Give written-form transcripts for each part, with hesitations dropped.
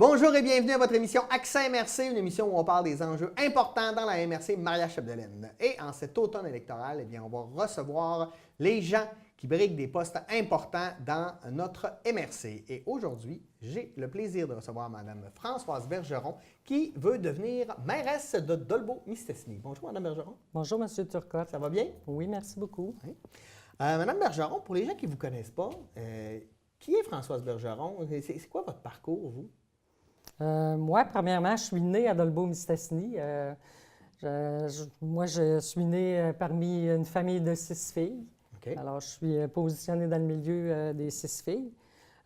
Bonjour et bienvenue à votre émission Accès MRC, une émission où on parle des enjeux importants dans la MRC Maria-Chapdelaine. Et en cet automne électoral, on va recevoir les gens qui briguent des postes importants dans notre MRC. Et aujourd'hui, j'ai le plaisir de recevoir Mme Françoise Bergeron qui veut devenir mairesse de Dolbeau-Mistassini. Bonjour Mme Bergeron. Bonjour M. Turcotte. Ça va bien? Oui, merci beaucoup. Oui. Mme Bergeron, pour les gens qui ne vous connaissent pas, qui est Françoise Bergeron? C'est quoi votre parcours, vous? Moi, premièrement, je suis née à Dolbeau-Mistassini. Moi, je suis née parmi une famille de 6 filles. Okay. Alors, je suis positionnée dans le milieu des 6 filles.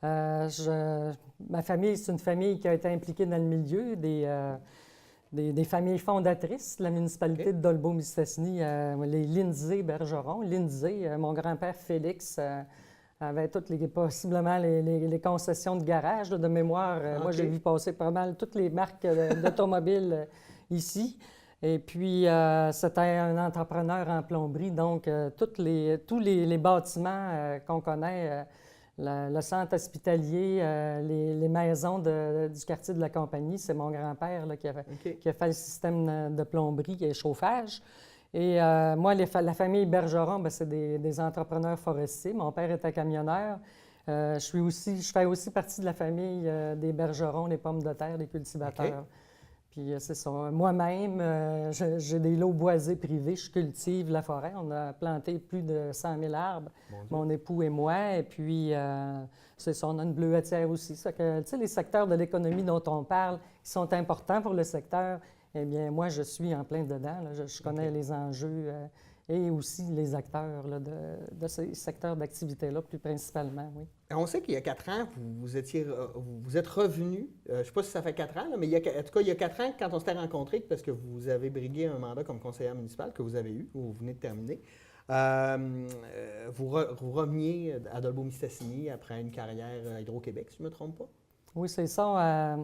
Ma famille, c'est une famille qui a été impliquée dans le milieu des familles fondatrices de la municipalité de Dolbeau-Mistassini, les Lindsay Bergeron. Lindsay, mon grand-père Félix avait possiblement les concessions de garage de mémoire. Moi, j'ai vu passer pas mal toutes les marques d'automobiles ici. Et puis, c'était un entrepreneur en plomberie, donc tous les bâtiments qu'on connaît, le centre hospitalier, les maisons du quartier de la Compagnie, c'est mon grand-père qui a fait le système de plomberie et chauffage. Et moi, la famille Bergeron, c'est des entrepreneurs forestiers. Mon père était camionneur. Je fais aussi partie de la famille des Bergerons, les pommes de terre, les cultivateurs. Okay. Puis c'est ça. Moi-même, j'ai des lots boisés privés. Je cultive la forêt. On a planté plus de 100 000 arbres, mon époux et moi. Et puis, c'est ça, on a une bleuetière aussi. Ça que, tu sais, les secteurs de l'économie dont on parle, qui sont importants pour le secteur, eh bien, moi, je suis en plein dedans. Là. Je connais les enjeux et aussi les acteurs là, de ces secteurs d'activité-là, plus principalement, oui. On sait qu'il y a 4 ans, vous êtes revenu, je ne sais pas si ça fait 4 ans, là, mais en tout cas, il y a 4 ans, quand on s'était rencontrés, parce que vous avez brigué un mandat comme conseillère municipale que vous avez eu, ou vous venez de terminer, vous reveniez à Dolbeau-Mistassini après une carrière à Hydro-Québec, si je ne me trompe pas? Oui, c'est ça.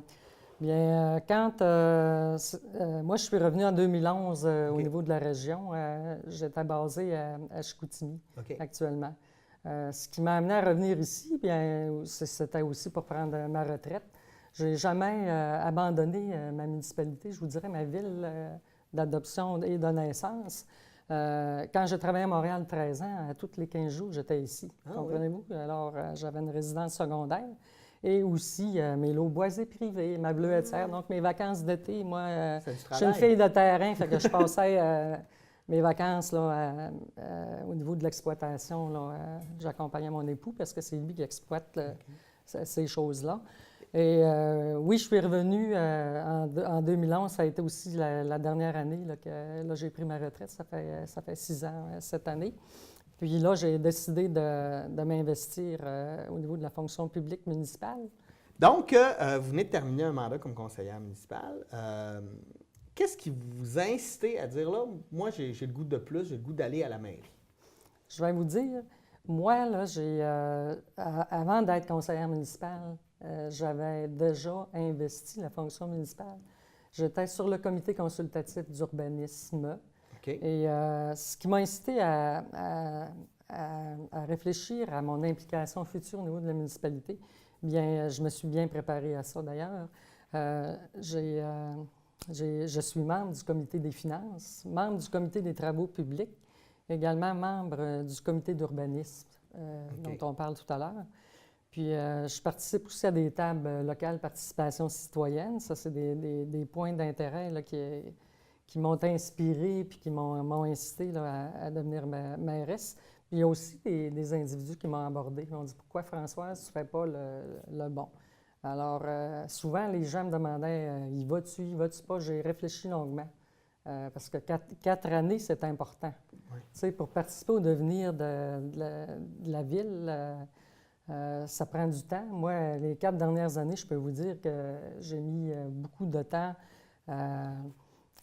Bien, moi, je suis revenu en 2011 au niveau de la région. J'étais basé à Chicoutimi actuellement. Ce qui m'a amené à revenir ici, bien, c'était aussi pour prendre ma retraite. Je n'ai jamais abandonné ma municipalité, je vous dirais ma ville d'adoption et de naissance. Quand j'ai travaillé à Montréal 13 ans, à tous les 15 jours, j'étais ici. Comprenez-vous? Oui. Alors, j'avais une résidence secondaire. Et aussi mes lots boisés privés, ma bleuetière. Donc, mes vacances d'été, moi, je suis une fille de terrain, fait que je passais mes vacances là, au niveau de l'exploitation. J'accompagnais mon époux parce que c'est lui qui exploite ces choses-là. Et oui, je suis revenu en 2011. Ça a été aussi la dernière année que j'ai pris ma retraite. Ça fait 6 ans cette année. Puis là, j'ai décidé de m'investir au niveau de la fonction publique municipale. Donc, vous venez de terminer un mandat comme conseillère municipale. Qu'est-ce qui vous a incité à dire, là, moi, j'ai le goût de plus, j'ai le goût d'aller à la mairie? Je vais vous dire, moi, là, avant d'être conseillère municipale, j'avais déjà investi la fonction municipale. J'étais sur le comité consultatif d'urbanisme. Okay. Et ce qui m'a incité à réfléchir à mon implication future au niveau de la municipalité, bien, je me suis bien préparée à ça d'ailleurs. Je suis membre du comité des finances, membre du comité des travaux publics, également membre du comité d'urbanisme dont on parle tout à l'heure. Puis, je participe aussi à des tables locales participation citoyenne. Ça, c'est des points d'intérêt là, qui m'ont inspiré puis qui m'ont incité là, à devenir mairesse. Puis il y a aussi des individus qui m'ont abordé. Ils m'ont dit « Pourquoi, Françoise, tu ne fais pas le bon? » Alors, souvent, les gens me demandaient « Y vas-tu, y vas-tu pas? » J'ai réfléchi longuement. Parce que 4 années, c'est important. Oui. Tu sais, pour participer au devenir de la ville, ça prend du temps. Moi, les 4 dernières années, je peux vous dire que j'ai mis beaucoup de temps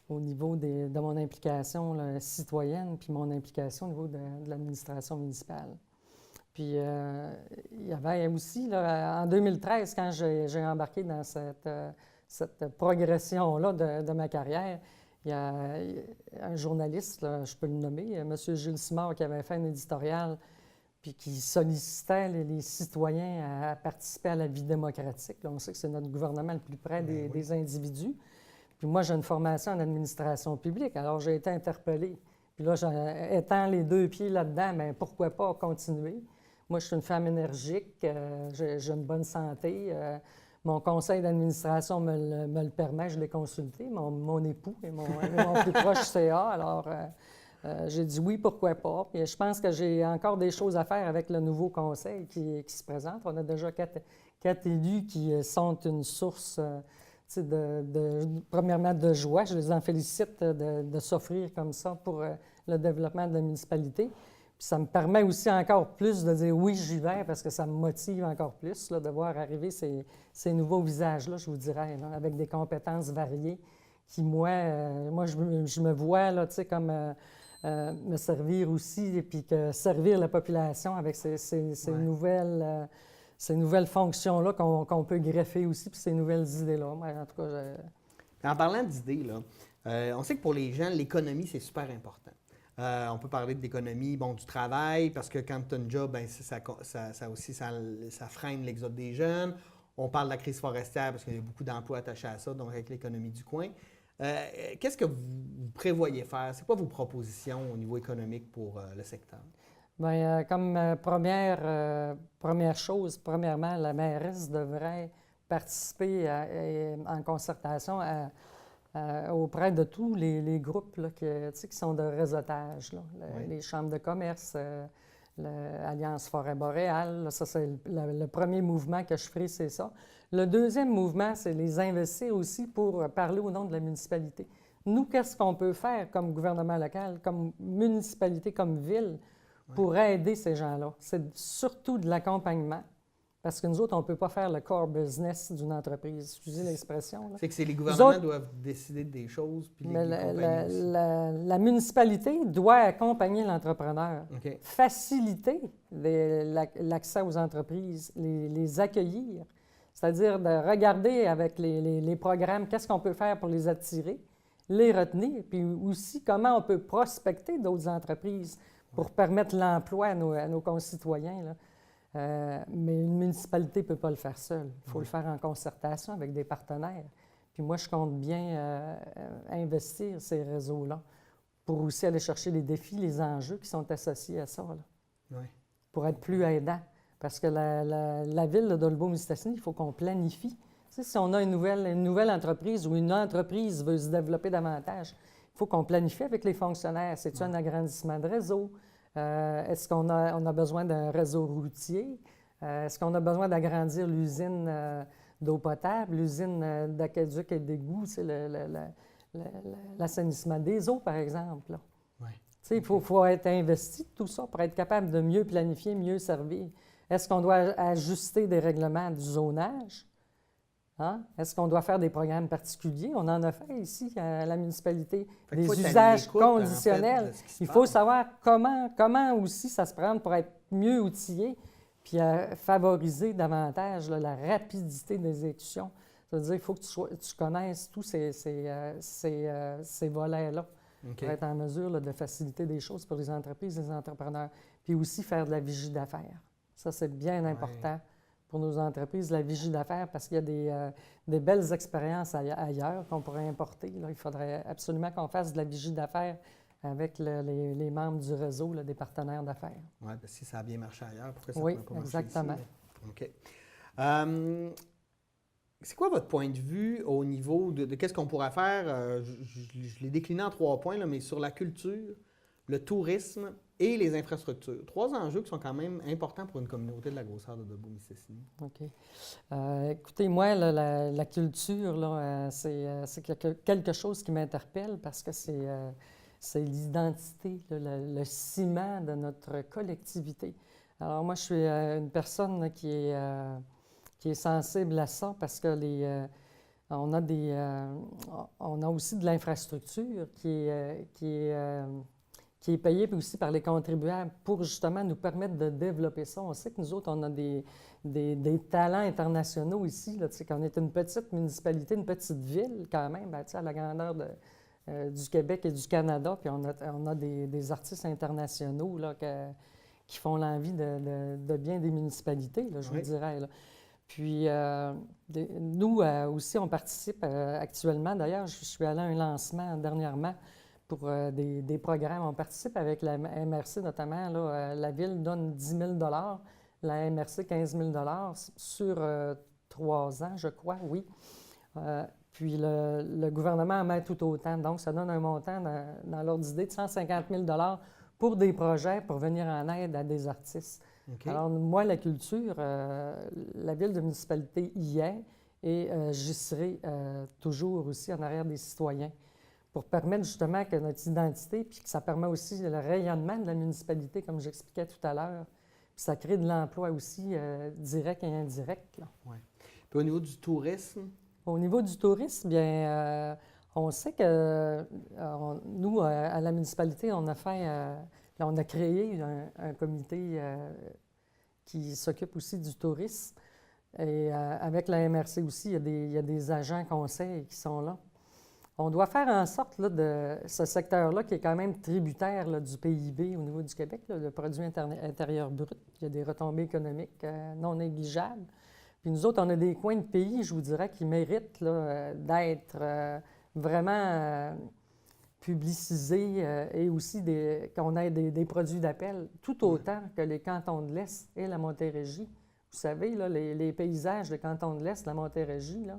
au niveau de mon implication là, citoyenne, puis mon implication au niveau de l'administration municipale. Puis, il y avait aussi, là, en 2013, quand j'ai embarqué dans cette progression-là de ma carrière, il y a un journaliste, là, je peux le nommer, M. Gilles Simard, qui avait fait un éditorial puis qui sollicitait les citoyens à participer à la vie démocratique. Là, on sait que c'est notre gouvernement le plus près des individus. Puis moi, j'ai une formation en administration publique, alors j'ai été interpellé. Puis là, étant les deux pieds là-dedans, bien, pourquoi pas continuer? Moi, je suis une femme énergique, j'ai une bonne santé. Mon conseil d'administration me le permet, je l'ai consulté, mon époux et mon plus proche CA. Alors, j'ai dit oui, pourquoi pas. Puis je pense que j'ai encore des choses à faire avec le nouveau conseil qui se présente. On a déjà quatre élus qui sont une source, premièrement, de joie. Je les en félicite de s'offrir comme ça pour le développement de la municipalité. Puis ça me permet aussi encore plus de dire oui, j'y vais, parce que ça me motive encore plus là, de voir arriver ces nouveaux visages-là, je vous dirais, là, avec des compétences variées qui, moi je me vois là, comme me servir aussi, et puis que servir la population avec ces nouvelles fonctions-là qu'on peut greffer aussi, puis ces nouvelles idées-là. Moi, en tout cas, En parlant d'idées, là, on sait que pour les gens, l'économie, c'est super important. On peut parler de l'économie, du travail, parce que quand tu as un job, ben, ça freine l'exode des jeunes. On parle de la crise forestière parce qu'il y a beaucoup d'emplois attachés à ça, donc avec l'économie du coin. Qu'est-ce que vous prévoyez faire? C'est quoi vos propositions au niveau économique pour le secteur? Bien, comme première chose, premièrement, la mairesse devrait participer en concertation auprès de tous les groupes là, qui sont de réseautage, là, les chambres de commerce, l'Alliance Forêt Boréale. Là, ça, c'est le premier mouvement que je ferai, c'est ça. Le deuxième mouvement, c'est les investir aussi pour parler au nom de la municipalité. Nous, qu'est-ce qu'on peut faire comme gouvernement local, comme municipalité, comme ville, pour aider ces gens-là? C'est surtout de l'accompagnement. Parce que nous autres, on ne peut pas faire le core business d'une entreprise. Excusez l'expression. C'est que les gouvernements doivent décider des choses, puis les compagnies aussi. La municipalité doit accompagner l'entrepreneur, faciliter l'accès aux entreprises, les accueillir. C'est-à-dire de regarder avec les programmes qu'est-ce qu'on peut faire pour les attirer, les retenir, puis aussi comment on peut prospecter d'autres entreprises pour permettre l'emploi à nos concitoyens, là. Mais une municipalité ne peut pas le faire seule. Il faut le faire en concertation avec des partenaires. Puis moi, je compte bien investir ces réseaux-là pour aussi aller chercher les défis, les enjeux qui sont associés à ça, là, pour être plus aidant. Parce que la ville de Dolbeau-Mistassini, il faut qu'on planifie. Tu sais, si on a une nouvelle entreprise ou une entreprise veut se développer davantage, il faut qu'on planifie avec les fonctionnaires. C'est-tu un agrandissement de réseau? Est-ce qu'on a besoin d'un réseau routier? Est-ce qu'on a besoin d'agrandir l'usine d'eau potable, l'usine d'aqueduc et d'égout, c'est l'assainissement des eaux, par exemple? Il faut être investi de tout ça pour être capable de mieux planifier, mieux servir. Est-ce qu'on doit ajuster des règlements du zonage? Hein? Est-ce qu'on doit faire des programmes particuliers? On en a fait ici à la municipalité, des usages conditionnels. Il faut savoir comment aussi ça se prend pour être mieux outillé puis favoriser davantage là, la rapidité d'exécution. Ça veut dire qu'il faut que tu connaisses tous ces volets-là pour être en mesure là, de faciliter des choses pour les entreprises et les entrepreneurs. Puis aussi faire de la vigie d'affaires. Ça, c'est bien important. Pour nos entreprises, la vigie d'affaires, parce qu'il y a des belles expériences ailleurs qu'on pourrait importer. Là. Il faudrait absolument qu'on fasse de la vigie d'affaires avec les membres du réseau, là, des partenaires d'affaires. Oui, parce que si ça a bien marché ailleurs, pourquoi ça ne pourrait pas marcher exactement. Ici? OK. C'est quoi votre point de vue au niveau de qu'est-ce qu'on pourrait faire? Je l'ai décliné en 3 points, là, mais sur la culture, le tourisme et les infrastructures. 3 enjeux qui sont quand même importants pour une communauté de la grosseur de Dolbeau-Mistassini. OK. Écoutez, moi, là, la culture, là, c'est quelque chose qui m'interpelle parce que c'est l'identité, là, le ciment de notre collectivité. Alors moi, je suis une personne là, qui est sensible à ça parce que On a, on a aussi de l'infrastructure qui est payée aussi par les contribuables pour justement nous permettre de développer ça. On sait que nous autres, on a des talents internationaux ici, là, qu'on est une petite municipalité, une petite ville quand même, ben, à la grandeur du Québec et du Canada, puis on a des artistes internationaux là, qui font l'envie de bien des municipalités, là, je vous dirais. Là. Puis, nous aussi, on participe actuellement. D'ailleurs, je suis allé à un lancement dernièrement pour des programmes. On participe avec la MRC notamment. Là, la Ville donne 10 000 la MRC 15 000 sur 3 ans, je crois, oui. Puis le gouvernement en met tout autant. Donc, ça donne un montant dans l'ordre d'idée de 150 000 pour des projets pour venir en aide à des artistes. Okay. Alors, moi, la culture, la ville de municipalité y est et j'y serai toujours aussi en arrière des citoyens pour permettre justement que notre identité, puis que ça permet aussi le rayonnement de la municipalité, comme j'expliquais tout à l'heure. Puis ça crée de l'emploi aussi direct et indirect. Ouais. Puis au niveau du tourisme? Au niveau du tourisme, bien, on sait que nous, à la municipalité, on a créé un comité qui s'occupe aussi du tourisme. Et avec la MRC aussi, il y a des agents conseils qui sont là. On doit faire en sorte là, de ce secteur-là qui est quand même tributaire là, du PIB au niveau du Québec, là, le produit intérieur brut. Il y a des retombées économiques non négligeables. Puis nous autres, on a des coins de pays, je vous dirais, qui méritent d'être vraiment publicisés et aussi qu'on ait des produits d'appel, tout autant que les cantons de l'Est et la Montérégie. Vous savez, là, les paysages des cantons de l'Est, la Montérégie, là,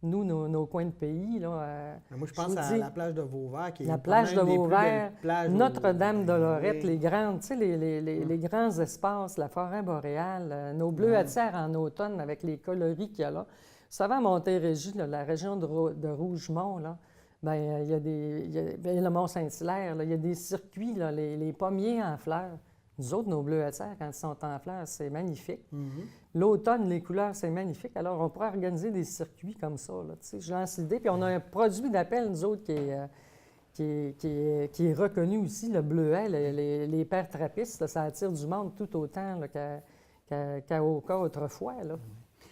nous, nos coins de pays, là... moi, je pense à la plage de Vauvert, qui est la plage de Vauvert, Notre-Dame-de-Lorette, oui. les grandes, tu sais, les grands espaces, la forêt boréale, nos bleuetières en automne avec les coloris qu'il y a là. Vous savez, à Montérégie, là, la région de Rougemont, là, bien, il y a le Mont-Saint-Hilaire, là, il y a des circuits, là, les pommiers en fleurs. Nous autres, nos bleuetières, quand ils sont en fleurs, c'est magnifique. L'automne, les couleurs, c'est magnifique. Alors, on pourrait organiser des circuits comme ça. Là, je lance l'idée. Puis, on a un produit d'appel, nous autres, qui est reconnu aussi, le bleuet, les pères trappistes. Là, ça attire du monde tout autant qu'à Oka autrefois. Là.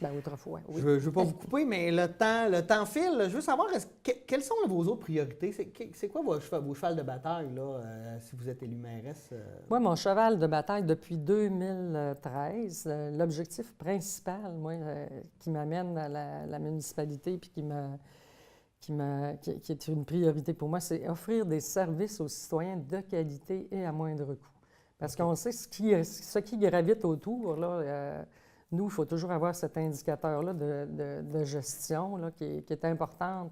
Ben, autrefois, oui. Je ne veux pas vous couper, mais le temps file. Je veux savoir, quelles sont vos autres priorités? C'est quoi vos chevals de bataille, là, si vous êtes élu mairesse? Moi, mon cheval de bataille depuis 2013, l'objectif principal, moi, qui m'amène à la municipalité puis qui est une priorité pour moi, c'est offrir des services aux citoyens de qualité et à moindre coût. Parce qu'on sait ce qui gravite autour, là, nous, il faut toujours avoir cet indicateur-là de gestion là, qui est important,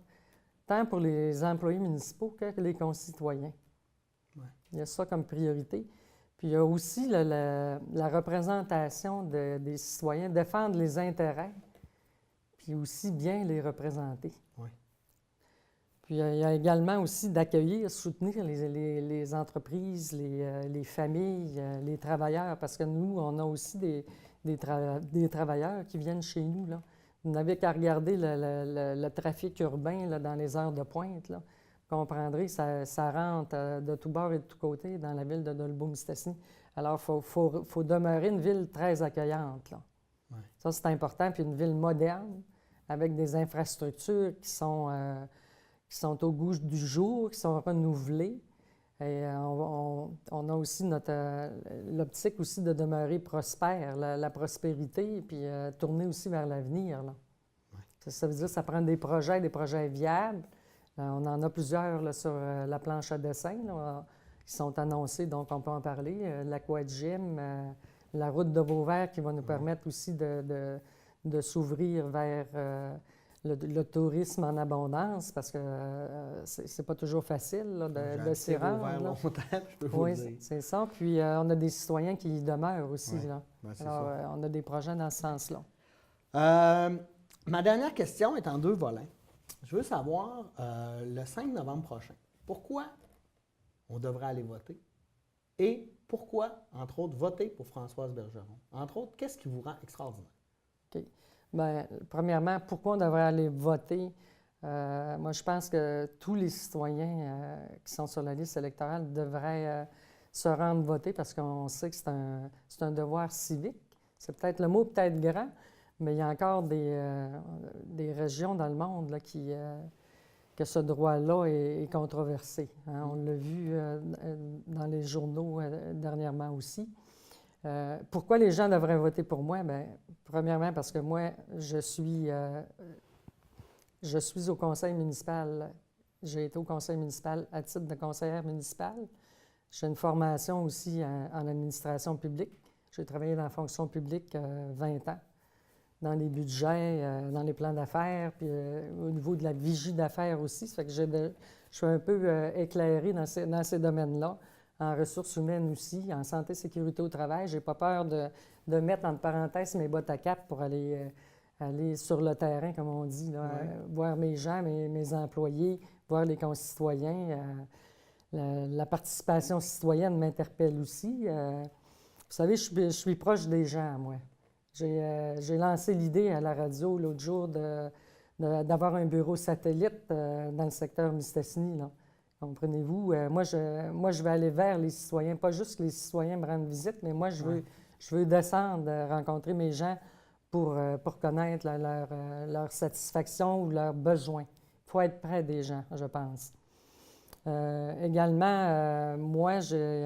tant pour les employés municipaux que les concitoyens. Ouais. Il y a ça comme priorité. Puis il y a aussi la représentation des citoyens, défendre les intérêts, puis aussi bien les représenter. Ouais. Puis il y a également aussi d'accueillir, soutenir les entreprises, les familles, les travailleurs, parce que nous, on a aussi des travailleurs qui viennent chez nous. Là. Vous n'avez qu'à regarder le trafic urbain là, dans les heures de pointe. Là. Vous comprendrez, ça rentre de tous bords et de tous côtés dans la ville de Dolbeau-Mistassini. Alors, il faut demeurer une ville très accueillante. Là. Ouais. Ça, c'est important. Puis une ville moderne, avec des infrastructures qui sont au goût du jour, qui sont renouvelées. Et on a aussi l'optique aussi de demeurer prospère, la prospérité, puis tourner aussi vers l'avenir. Ouais. Ça veut dire que ça prend des projets viables. On en a plusieurs là, sur la planche à dessin là, qui sont annoncés, donc on peut en parler. L'Aquagym, la route de Vauvert qui va nous permettre aussi de s'ouvrir vers le tourisme en abondance, parce que c'est pas toujours facile là, de s'y rendre. Longtemps, je peux vous le dire. C'est ça. Puis on a des citoyens qui y demeurent aussi. Ouais. Là. Ben, alors, on a des projets dans ce sens-là. Ma dernière question est en 2 volets. Je veux savoir, le 5 novembre prochain, pourquoi on devrait aller voter et pourquoi, entre autres, voter pour Françoise Bergeron? Entre autres, qu'est-ce qui vous rend extraordinaire? OK. Bien, premièrement, pourquoi on devrait aller voter? Moi, je pense que tous les citoyens qui sont sur la liste électorale devraient se rendre voter parce qu'on sait que c'est un devoir civique. C'est peut-être le mot peut-être grand, mais il y a encore des régions dans le monde là, que ce droit-là est controversé. Hein. On l'a vu dans les journaux dernièrement aussi. Pourquoi les gens devraient voter pour moi? Bien, premièrement, parce que moi, je suis au conseil municipal. J'ai été au conseil municipal à titre de conseillère municipale. J'ai une formation aussi en administration publique. J'ai travaillé dans la fonction publique 20 ans, dans les budgets, dans les plans d'affaires, puis au niveau de la vigie d'affaires aussi. Ça fait que je suis un peu éclairée dans ces domaines-là. En ressources humaines aussi, en santé et sécurité au travail. Je n'ai pas peur de mettre entre parenthèses mes bottes à cap pour aller sur le terrain, comme on dit, là, voir mes gens, mes employés, voir les concitoyens. La participation citoyenne m'interpelle aussi. Vous savez, je suis proche des gens, moi. J'ai lancé l'idée à la radio l'autre jour d'avoir un bureau satellite dans le secteur Mistassini, là. Comprenez-vous? Moi, je vais aller vers les citoyens, pas juste que les citoyens me rendent visite, mais moi, je veux descendre, rencontrer mes gens pour connaître leur satisfaction ou leurs besoins. Il faut être près des gens, je pense. Également, moi, j'ai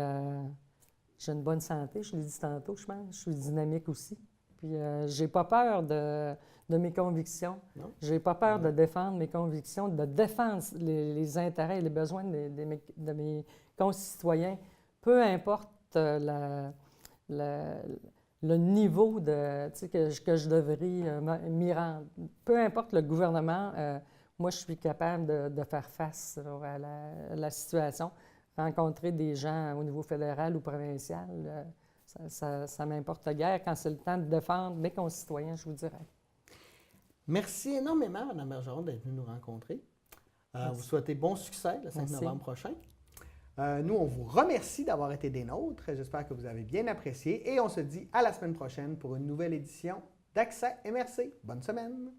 une bonne santé, je l'ai dit tantôt, je pense. Je suis dynamique aussi. Puis, j'ai pas peur de mes convictions. J'ai pas peur de défendre mes convictions, de défendre les intérêts et les besoins de mes concitoyens, peu importe le niveau que je devrais m'y rendre. Peu importe le gouvernement, moi, je suis capable de faire face à la situation. Rencontrer des gens au niveau fédéral ou provincial, ça m'importe guère quand c'est le temps de défendre mes concitoyens, je vous dirais. Merci énormément, Mme Bergeron, d'être venue nous rencontrer. Vous souhaitez bon succès le 5 novembre prochain. Nous, on vous remercie d'avoir été des nôtres. J'espère que vous avez bien apprécié et on se dit à la semaine prochaine pour une nouvelle édition d'Accès MRC. Bonne semaine!